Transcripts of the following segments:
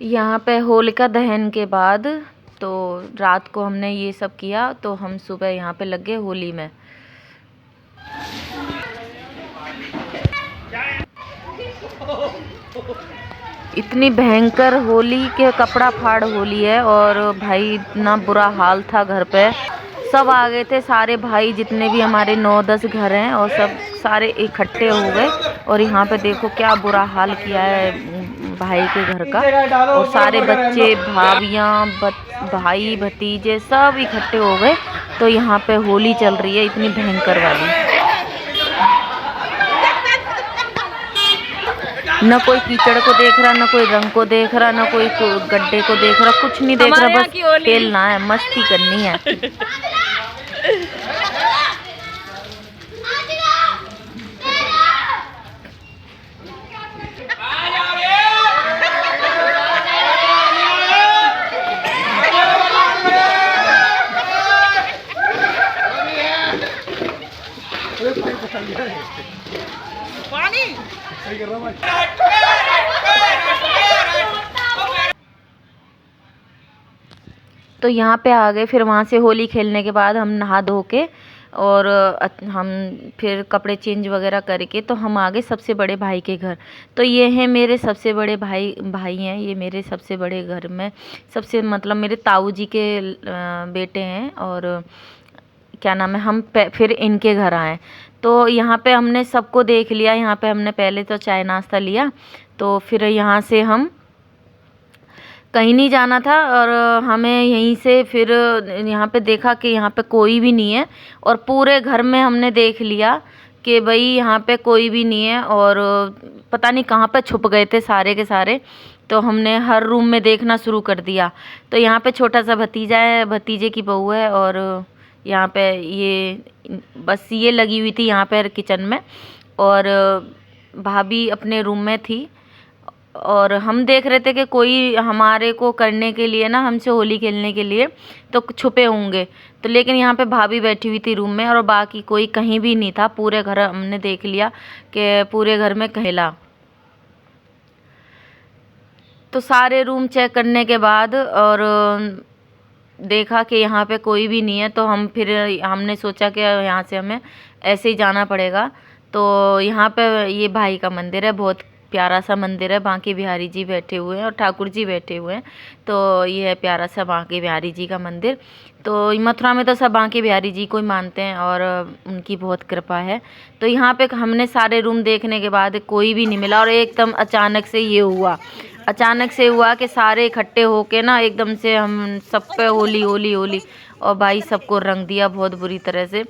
यहाँ पे होलिका दहन के बाद तो रात को हमने ये सब किया, तो हम सुबह यहाँ पे लग गए होली में। इतनी भयंकर होली के कपड़ा फाड़ होली है, और भाई इतना बुरा हाल था घर पे। सब आ गए थे, सारे भाई जितने भी हमारे 9-10 घर हैं, और सब सारे इकट्ठे हो गए। और यहाँ पे देखो क्या बुरा हाल किया है भाई के घर का, और सारे बच्चे, भाभियाँ, भाई भतीजे सब इकट्ठे हो गए। तो यहाँ पे होली चल रही है इतनी भयंकर वाली। न कोई कीचड़ को देख रहा, न कोई रंग को देख रहा, न कोई गड्ढे को देख रहा, कुछ नहीं देख रहा, बस खेलना है, मस्ती करनी है। तो यहाँ पे आ गए। फिर वहाँ से होली खेलने के बाद हम नहा धो के, और हम फिर कपड़े चेंज वगैरह करके तो हम आ गए सबसे बड़े भाई के घर। तो ये हैं मेरे सबसे बड़े भाई हैं, ये मेरे सबसे बड़े घर में सबसे, मतलब मेरे ताऊ जी के बेटे हैं। और क्या नाम है, हम फिर इनके घर आए। तो यहाँ पे हमने सबको देख लिया। यहाँ पे हमने पहले तो चाय नाश्ता लिया, तो फिर यहाँ से हम कहीं नहीं जाना था, और हमें यहीं से फिर यहाँ पे देखा कि यहाँ पे कोई भी नहीं है, और पूरे घर में हमने देख लिया कि भाई यहाँ पे कोई भी नहीं है, और पता नहीं कहाँ पे छुप गए थे सारे के सारे। तो हमने हर रूम में देखना शुरू कर दिया। तो यहाँ पे छोटा सा भतीजा है, भतीजे की बहू है, और यहाँ पे ये बस ये लगी हुई थी यहाँ पे किचन में, और भाभी अपने रूम में थी। और हम देख रहे थे कि कोई हमारे को करने के लिए ना, हमसे होली खेलने के लिए तो छुपे होंगे। तो लेकिन यहाँ पे भाभी बैठी हुई थी रूम में, और बाकी कोई कहीं भी नहीं था। पूरे घर हमने देख लिया कि पूरे घर में कहला। तो सारे रूम चेक करने के बाद और देखा कि यहाँ पे कोई भी नहीं है, तो हमने सोचा कि यहाँ से हमें ऐसे ही जाना पड़ेगा। तो यहाँ पे ये भाई का मंदिर है, बहुत प्यारा सा मंदिर है। बांके बिहारी जी बैठे हुए हैं और ठाकुर जी बैठे हुए हैं। तो ये है प्यारा सा बांके बिहारी जी का मंदिर। तो मथुरा में तो सब बांके बिहारी जी को ही मानते हैं, और उनकी बहुत कृपा है। तो यहाँ पे हमने सारे रूम देखने के बाद कोई भी नहीं मिला, और एकदम अचानक से ये हुआ। अचानक से हुआ कि सारे इकट्ठे होके ना एकदम से हम सब पे होली होली होली, और भाई सबको रंग दिया बहुत बुरी तरह से।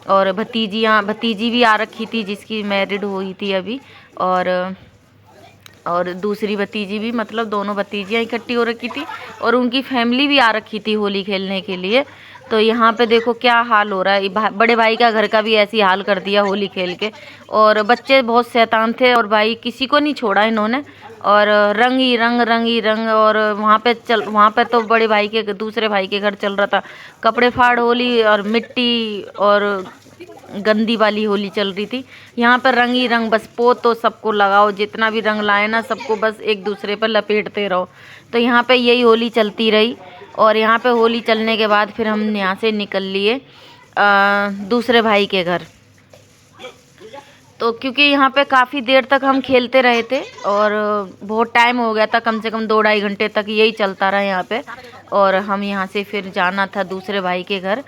और भतीजी भी आ रखी थी, जिसकी मैरिड हुई थी अभी, और दूसरी भतीजी भी, मतलब दोनों भतीजियाँ इकट्ठी हो रखी थी, और उनकी फैमिली भी आ रखी थी होली खेलने के लिए। तो यहाँ पे देखो क्या हाल हो रहा है। बड़े भाई का घर का भी ऐसी हाल कर दिया होली खेल के। और बच्चे बहुत शैतान थे, और भाई किसी को नहीं छोड़ा इन्होंने, और रंग ही रंग। और वहाँ पे तो बड़े भाई के, दूसरे भाई के घर चल रहा था कपड़े फाड़ होली, और मिट्टी और गंदी वाली होली चल रही थी। यहाँ पर रंग ही रंग, बस पोतो सबको लगाओ, जितना भी रंग लाए ना सबको बस एक दूसरे पर लपेटते रहो। तो यहाँ पे यही होली चलती रही। और यहाँ पे होली चलने के बाद फिर हम यहाँ से निकल लिए दूसरे भाई के घर। तो क्योंकि यहाँ पे काफ़ी देर तक हम खेलते रहे थे, और बहुत टाइम हो गया था, कम से कम 2-2.5 घंटे तक यही चलता रहा यहाँ पे। और हम यहाँ से फिर जाना था दूसरे भाई के घर,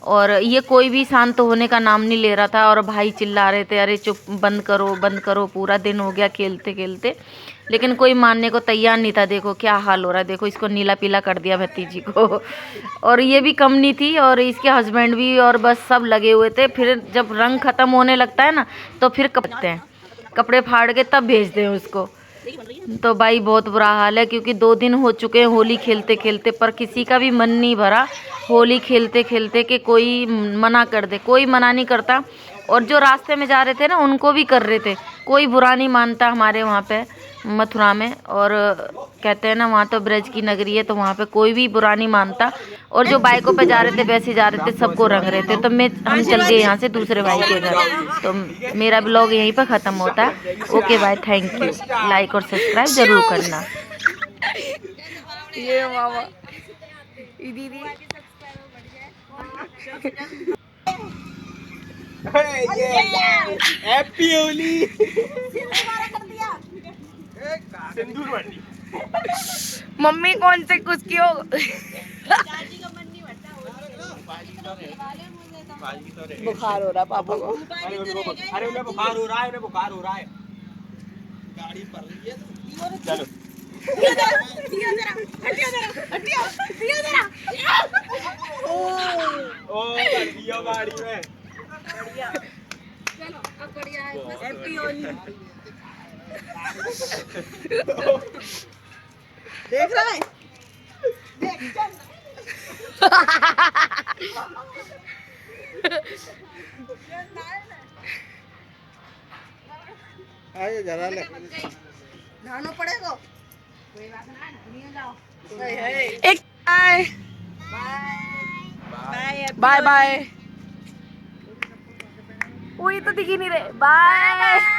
और ये कोई भी शांत होने का नाम नहीं ले रहा था। और भाई चिल्ला रहे थे, अरे चुप, बंद करो। पूरा दिन हो गया खेलते खेलते, लेकिन कोई मानने को तैयार नहीं था। देखो क्या हाल हो रहा है, देखो इसको नीला पीला कर दिया भतीजी को। और ये भी कम नहीं थी, और इसके हस्बैंड भी, और बस सब लगे हुए थे। फिर जब रंग ख़त्म होने लगता है ना, तो फिर कपते हैं, कपड़े फाड़ के तब भेजते हैं उसको। तो भाई बहुत बुरा हाल है, क्योंकि 2 दिन हो चुके हैं होली खेलते खेलते, पर किसी का भी मन नहीं भरा होली खेलते खेलते कि कोई मना कर दे। कोई मना नहीं करता, और जो रास्ते में जा रहे थे ना उनको भी कर रहे थे। कोई बुरा नहीं मानता हमारे वहाँ पे मथुरा में। और कहते हैं ना, वहाँ तो ब्रज की नगरी है, तो वहाँ पे कोई भी बुरा नहीं मानता। और जो बाइकों पे जा रहे थे वैसे जा रहे थे, सबको रंग रहे थे। तो हम चल गए यहाँ से दूसरे भाई के घर। तो मेरा ब्लॉग यहीं पर ख़त्म होता है। Okay bye, thank you. Like और सब्सक्राइब ज़रूर करना। ये मामा ये दीदी हैप्पी होली सिंदूर वाली मम्मी कौन से कुछ की हो बुखार हो रहा पापा को अरे उन्हें बुखार हो रहा है उन्हें बुखार हो रहा है गाड़ी पर रही है चलो ओ बढ़िया गाड़ी में चलो अब बढ़िया है हैप्पी होली देख रहा है देख चल आए जरा ले नहाना पड़ेगा कोई बात ना नहीं जाओ एक बाय बाय बाय बाय वो तो दिख ही नहीं रहे बाय